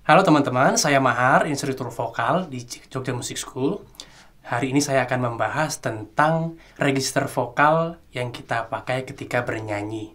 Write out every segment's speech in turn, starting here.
Halo teman-teman, saya Mahar, instruktur vokal di Jogja Music School. Hari ini saya akan membahas tentang register vokal yang kita pakai ketika bernyanyi.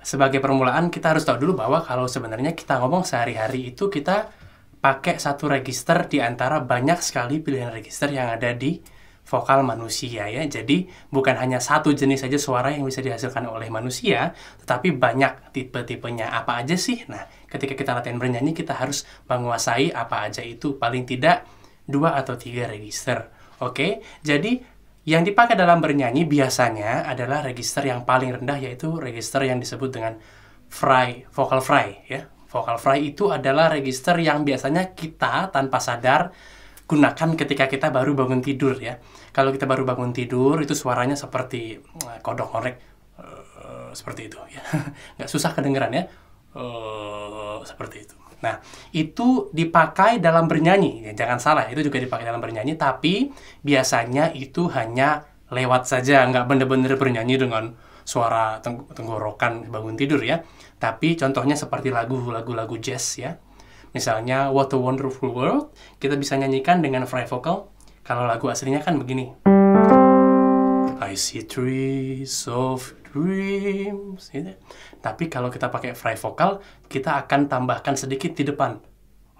Sebagai permulaan, kita harus tahu dulu bahwa kalau sebenarnya kita ngomong sehari-hari itu kita pakai satu register di antara banyak sekali pilihan register yang ada di vokal manusia ya. Jadi bukan hanya satu jenis saja suara yang bisa dihasilkan oleh manusia, tetapi banyak tipe-tipenya. Apa aja sih? Nah, ketika kita latihan bernyanyi kita harus menguasai apa aja itu, paling tidak 2 atau 3 register. Oke, jadi yang dipakai dalam bernyanyi biasanya adalah register yang paling rendah, yaitu register yang disebut dengan vocal fry ya. Vocal fry itu adalah register yang biasanya kita tanpa sadar gunakan ketika kita baru bangun tidur ya. Kalau kita baru bangun tidur itu suaranya seperti kodok ngorek, seperti itu ya. Nggak susah kedengeran ya, seperti itu. Nah, itu dipakai dalam bernyanyi ya, jangan salah, itu juga dipakai dalam bernyanyi, tapi biasanya itu hanya lewat saja, nggak bener-bener bernyanyi dengan suara tenggorokan bangun tidur ya. Tapi contohnya seperti lagu-lagu jazz ya. Misalnya What a Wonderful World, kita bisa nyanyikan dengan fry vocal. Kalau lagu aslinya kan begini. I see trees of dreams gitu. Tapi kalau kita pakai fry vocal, kita akan tambahkan sedikit di depan.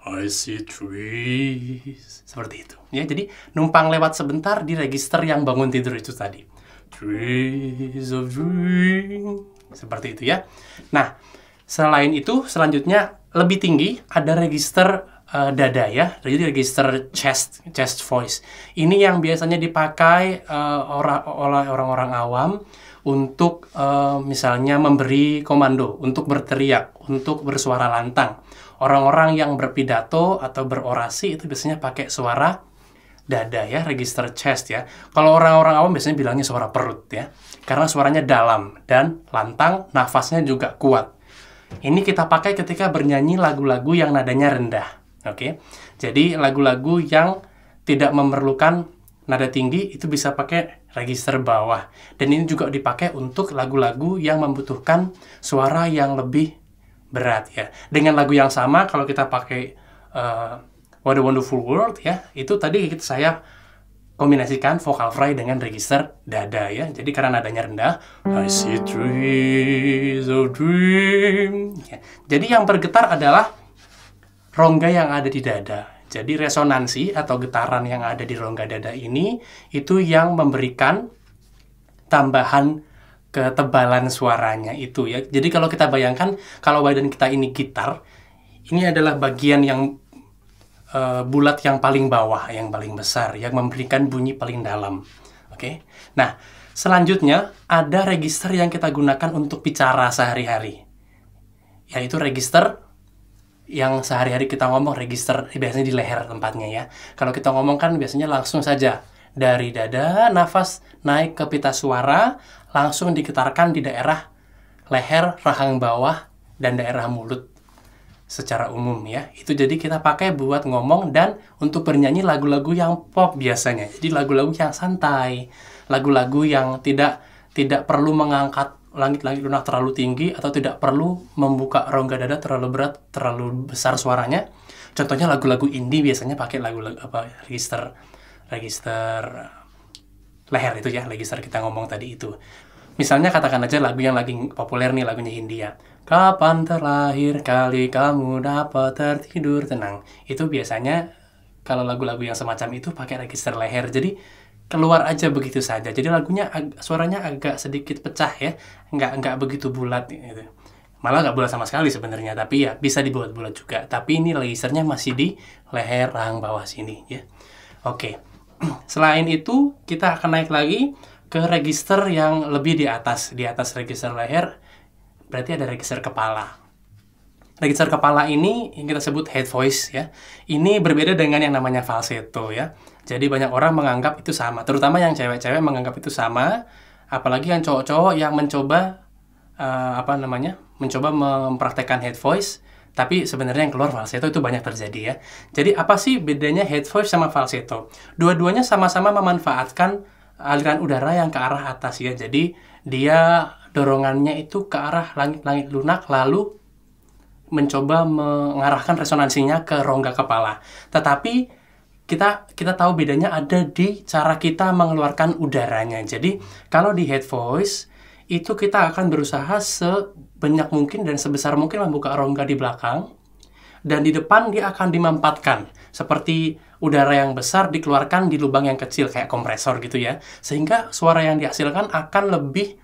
I see trees. Seperti itu. Ya, jadi numpang lewat sebentar di register yang bangun tidur itu tadi. Trees of dreams. Seperti itu ya. Nah, selain itu, selanjutnya lebih tinggi ada register dada ya, jadi register chest voice. Ini yang biasanya dipakai oleh orang-orang awam untuk misalnya memberi komando, untuk berteriak, untuk bersuara lantang. Orang-orang yang berpidato atau berorasi itu biasanya pakai suara dada ya, register chest ya. Kalau orang-orang awam biasanya bilangnya suara perut ya, karena suaranya dalam dan lantang, nafasnya juga kuat. Ini kita pakai ketika bernyanyi lagu-lagu yang nadanya rendah. Oke. Jadi lagu-lagu yang tidak memerlukan nada tinggi itu bisa pakai register bawah. Dan ini juga dipakai untuk lagu-lagu yang membutuhkan suara yang lebih berat ya. Dengan lagu yang sama kalau kita pakai What a Wonderful World ya, itu tadi saya kombinasikan vocal fry dengan register dada ya. Jadi karena nadanya rendah, I see trees of dream. Ya. Jadi yang bergetar adalah rongga yang ada di dada. Jadi resonansi atau getaran yang ada di rongga dada ini itu yang memberikan tambahan ketebalan suaranya itu ya. Jadi kalau kita bayangkan kalau badan kita ini gitar, ini adalah bagian yang bulat yang paling bawah, yang paling besar, yang memberikan bunyi paling dalam. Oke. Nah, selanjutnya ada register yang kita gunakan untuk bicara sehari-hari. Yaitu register yang sehari-hari kita ngomong, register biasanya di leher tempatnya ya. Kalau kita ngomong kan biasanya langsung saja dari dada, nafas naik ke pita suara, langsung digetarkan di daerah leher, rahang bawah, dan daerah mulut secara umum ya. Itu jadi kita pakai buat ngomong dan untuk bernyanyi lagu-lagu yang pop biasanya. Jadi lagu-lagu yang santai, lagu-lagu yang tidak perlu mengangkat langit-langit lunak terlalu tinggi atau tidak perlu membuka rongga dada terlalu berat, terlalu besar suaranya. Contohnya lagu-lagu indie biasanya pakai register leher itu ya, register kita ngomong tadi itu. Misalnya katakan aja lagu yang lagi populer nih, lagunya Hindia. Kapan terakhir kali kamu dapat tertidur tenang. Itu biasanya kalau lagu-lagu yang semacam itu pakai register leher. Jadi keluar aja begitu saja. Jadi lagunya suaranya agak sedikit pecah ya. Nggak begitu bulat gitu. Malah nggak bulat sama sekali sebenarnya. Tapi ya bisa dibuat bulat juga. Tapi ini registernya masih di leher rahang bawah sini ya. Oke. Selain itu kita akan naik lagi ke register yang lebih di atas register leher, berarti ada register kepala. Register kepala ini yang kita sebut head voice ya. Ini berbeda dengan yang namanya falsetto ya. Jadi banyak orang menganggap itu sama, terutama yang cewek-cewek menganggap itu sama, apalagi yang cowok-cowok yang mencoba mencoba mempraktekkan head voice, tapi sebenarnya yang keluar falsetto itu banyak terjadi ya. Jadi apa sih bedanya head voice sama falsetto? Dua-duanya sama-sama memanfaatkan aliran udara yang ke arah atas ya. Jadi dia dorongannya itu ke arah langit-langit lunak lalu mencoba mengarahkan resonansinya ke rongga kepala. Tetapi kita tahu bedanya ada di cara kita mengeluarkan udaranya. Jadi kalau di head voice itu kita akan berusaha sebanyak mungkin dan sebesar mungkin membuka rongga di belakang, dan di depan dia akan dimampatkan seperti udara yang besar dikeluarkan di lubang yang kecil kayak kompresor gitu ya, sehingga suara yang dihasilkan akan lebih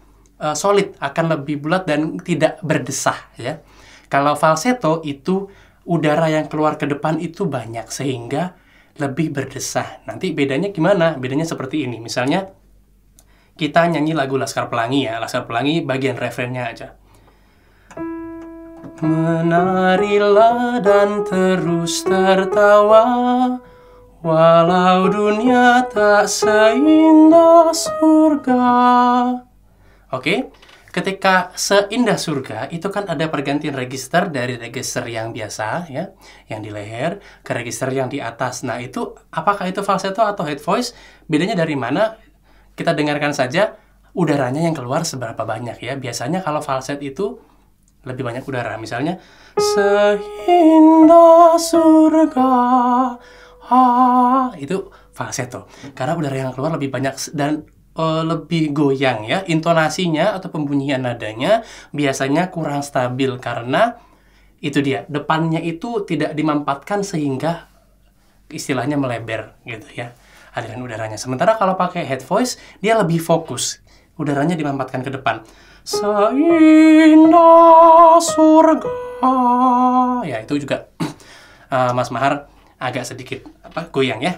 solid, akan lebih bulat dan tidak berdesah ya. Kalau falsetto itu udara yang keluar ke depan itu banyak sehingga lebih berdesah. Nanti bedanya gimana? Bedanya seperti ini. Misalnya kita nyanyi lagu Laskar Pelangi ya. Laskar Pelangi bagian refrennya aja. Menarilah dan terus tertawa, walau dunia tak seindah surga. Oke, ketika seindah surga itu kan ada pergantian register dari register yang biasa ya, yang di leher ke register yang di atas. Nah itu apakah itu falsetto atau head voice? Bedanya dari mana? Kita dengarkan saja udaranya yang keluar seberapa banyak ya. Biasanya kalau falset itu lebih banyak udara. Misalnya seindah surga, itu falsetto. Karena udara yang keluar lebih banyak dan lebih goyang ya. Intonasinya atau pembunyian nadanya biasanya kurang stabil karena itu dia, depannya itu tidak dimampatkan sehingga istilahnya melebar gitu ya, aliran udaranya. Sementara kalau pakai head voice dia lebih fokus, udaranya dimampatkan ke depan. Seindah surga. Ya itu juga Mas Mahar agak sedikit goyang ya.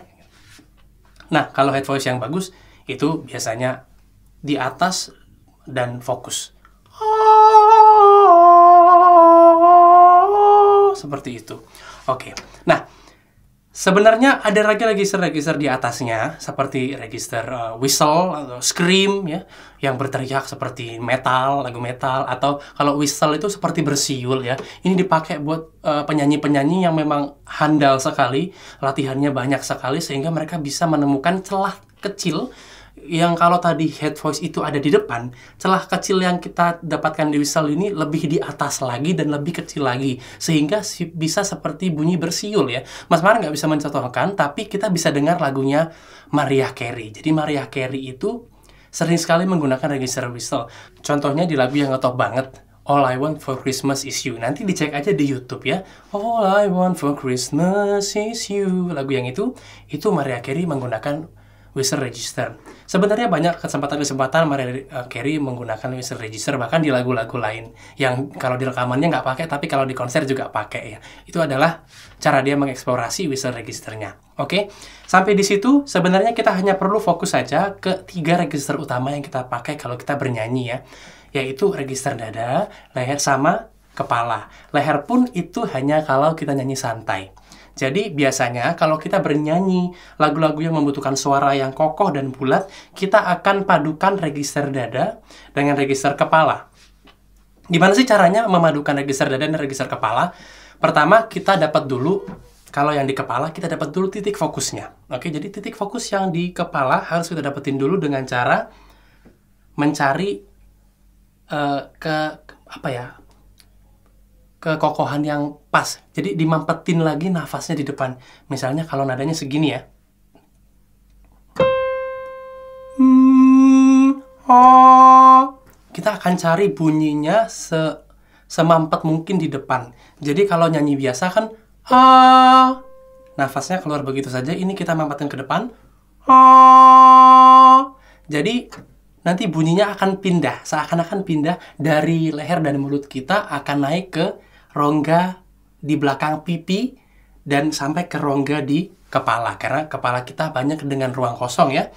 Nah kalau head voice yang bagus itu biasanya di atas dan fokus. Seperti itu. Oke. Nah, sebenarnya ada register-register di atasnya seperti register whistle atau scream ya, yang berteriak seperti metal, lagu metal, atau kalau whistle itu seperti bersiul ya. Ini dipakai buat penyanyi-penyanyi yang memang handal sekali, latihannya banyak sekali sehingga mereka bisa menemukan celah kecil yang kalau tadi head voice itu ada di depan, celah kecil yang kita dapatkan di whistle ini lebih di atas lagi dan lebih kecil lagi, sehingga bisa seperti bunyi bersiul ya. Mas Mar nggak bisa mencontohkan, tapi kita bisa dengar lagunya Mariah Carey. Jadi Mariah Carey itu sering sekali menggunakan register whistle. Contohnya di lagu yang ngetop banget, All I Want for Christmas is You. Nanti dicek aja di YouTube ya. All I Want for Christmas is You. Lagu yang itu Mariah Carey menggunakan whistle register. Sebenarnya banyak kesempatan-kesempatan Mariah Carey menggunakan whistle register bahkan di lagu-lagu lain yang kalau di rekamannya nggak pakai, tapi kalau di konser juga pakai ya. Itu adalah cara dia mengeksplorasi whistle registernya. Oke, sampai di situ sebenarnya kita hanya perlu fokus saja ke 3 register utama yang kita pakai kalau kita bernyanyi ya, yaitu register dada, leher sama kepala. Leher pun itu hanya kalau kita nyanyi santai. Jadi biasanya kalau kita bernyanyi lagu-lagu yang membutuhkan suara yang kokoh dan bulat, kita akan padukan register dada dengan register kepala. Gimana sih caranya memadukan register dada dan register kepala? Pertama, kita dapat dulu, kalau yang di kepala, kita dapat dulu titik fokusnya. Oke, jadi titik fokus yang di kepala harus kita dapetin dulu dengan cara mencari kekokohan yang pas. Jadi dimampetin lagi nafasnya di depan. Misalnya kalau nadanya segini ya. Kita akan cari bunyinya semampet mungkin di depan. Jadi kalau nyanyi biasa kan nafasnya keluar begitu saja. Ini kita mampetkan ke depan. Jadi nanti bunyinya akan pindah, seakan-akan pindah dari leher dan mulut kita akan naik ke rongga di belakang pipi dan sampai ke rongga di kepala, karena kepala kita banyak dengan ruang kosong ya.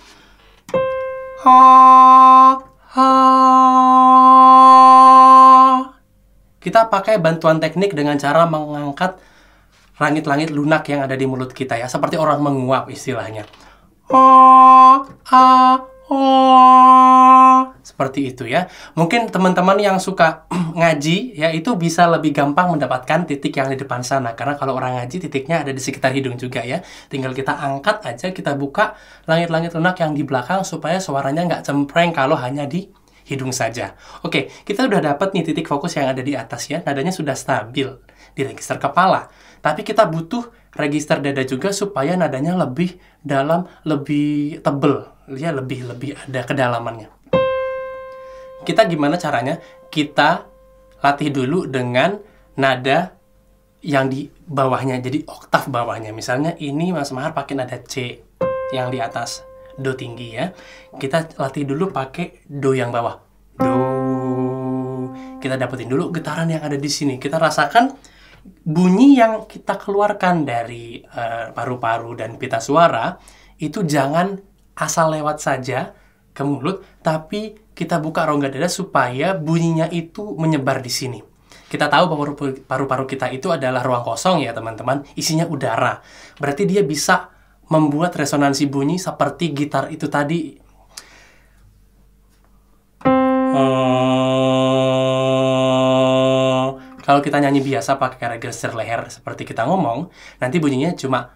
Kita pakai bantuan teknik dengan cara mengangkat langit-langit lunak yang ada di mulut kita ya, seperti orang menguap istilahnya. Seperti itu ya. Mungkin teman-teman yang suka ngaji ya itu bisa lebih gampang mendapatkan titik yang di depan sana, karena kalau orang ngaji titiknya ada di sekitar hidung juga ya. Tinggal kita angkat aja, kita buka langit-langit lunak yang di belakang supaya suaranya nggak cempreng kalau hanya di hidung saja. Oke, kita udah dapat nih titik fokus yang ada di atas ya. Nadanya sudah stabil. di register kepala. Tapi kita butuh register dada juga supaya nadanya lebih dalam, lebih tebel, ya lebih ada kedalamannya. Kita gimana caranya? Kita latih dulu dengan nada yang di bawahnya, jadi oktav bawahnya. Misalnya ini Mas Mahar pakai nada C yang di atas, Do tinggi ya. Kita latih dulu pakai Do yang bawah, Do. Kita dapetin dulu getaran yang ada di sini. Kita rasakan bunyi yang kita keluarkan dari paru-paru dan pita suara itu jangan asal lewat saja ke mulut, tapi kita buka rongga dada supaya bunyinya itu menyebar di sini. Kita tahu paru-paru kita itu adalah ruang kosong ya teman-teman, isinya udara. Berarti dia bisa membuat resonansi bunyi seperti gitar itu tadi. Kalau kita nyanyi biasa pakai register leher seperti kita ngomong, nanti bunyinya cuma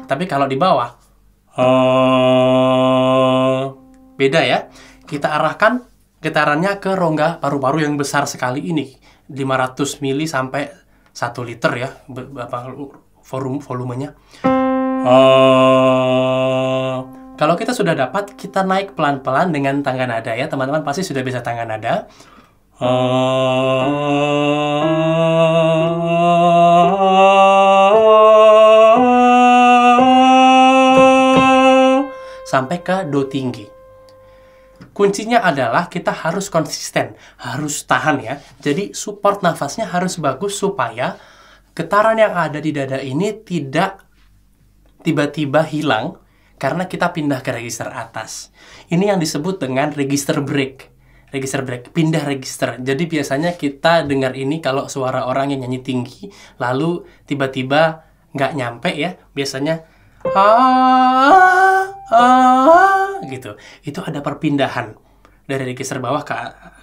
tapi kalau di bawah beda ya. Kita arahkan getarannya ke rongga paru-paru yang besar sekali ini, 500 mili sampai 1 liter ya, volumenya. Kalau kita sudah dapat, kita naik pelan-pelan dengan tangga nada ya. Teman-teman pasti sudah bisa tangga nada. Sampai ke Do tinggi. Kuncinya adalah kita harus konsisten, harus tahan ya. Jadi support nafasnya harus bagus supaya getaran yang ada di dada ini tidak tiba-tiba hilang karena kita pindah ke register atas. Ini yang disebut dengan register break. Register break, pindah register. Jadi biasanya kita dengar ini kalau suara orang yang nyanyi tinggi, lalu tiba-tiba nggak nyampe ya. Biasanya gitu. Itu ada perpindahan dari register bawah ke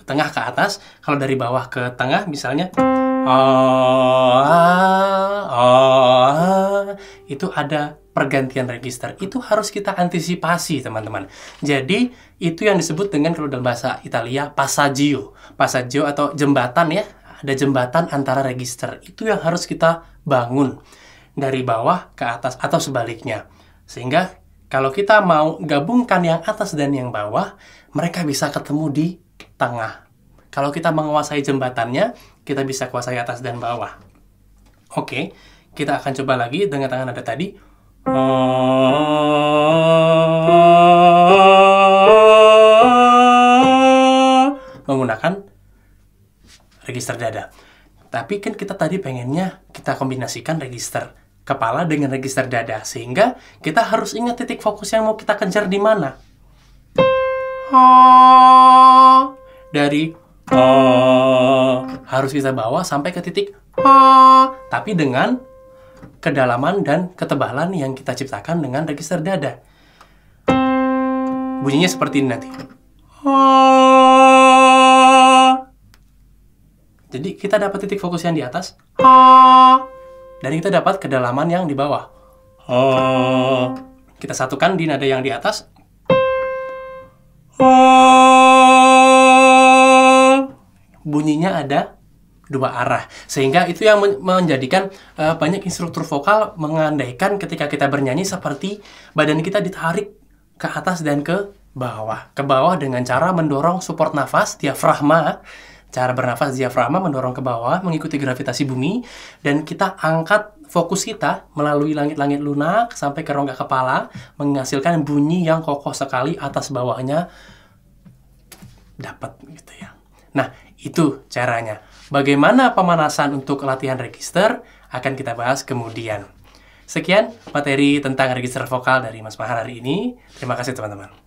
tengah ke atas. Kalau dari bawah ke tengah misalnya itu ada pergantian register. Itu harus kita antisipasi teman-teman. Jadi itu yang disebut dengan, kalau dalam bahasa Italia, passaggio. Passaggio atau jembatan ya. Ada jembatan antara register. Itu yang harus kita bangun dari bawah ke atas atau sebaliknya. Sehingga kalau kita mau gabungkan yang atas dan yang bawah, mereka bisa ketemu di tengah. Kalau kita menguasai jembatannya, kita bisa kuasai atas dan bawah. Oke, kita akan coba lagi dengan tangan nada tadi. Menggunakan register dada. Tapi kan kita tadi pengennya kita kombinasikan register kepala dengan register dada, sehingga kita harus ingat titik fokus yang mau kita kejar di mana. Dari harus kita bawa sampai ke titik tapi dengan kedalaman dan ketebalan yang kita ciptakan dengan register dada. Bunyinya seperti ini nanti. Jadi kita dapat titik fokus yang di atas, dan kita dapat kedalaman yang di bawah. Kita satukan di nada yang di atas. Bunyinya ada dua arah. Sehingga itu yang menjadikan banyak instruktur vokal mengandaikan ketika kita bernyanyi seperti badan kita ditarik ke atas dan ke bawah. Ke bawah dengan cara mendorong support nafas, diafragma. Cara bernafas diafragma mendorong ke bawah mengikuti gravitasi bumi, dan kita angkat fokus kita melalui langit-langit lunak sampai ke rongga kepala, menghasilkan bunyi yang kokoh sekali, atas bawahnya dapat gitu ya. Nah, itu caranya. Bagaimana pemanasan untuk latihan register akan kita bahas kemudian. Sekian materi tentang register vokal dari Mas Mahar hari ini. Terima kasih teman-teman.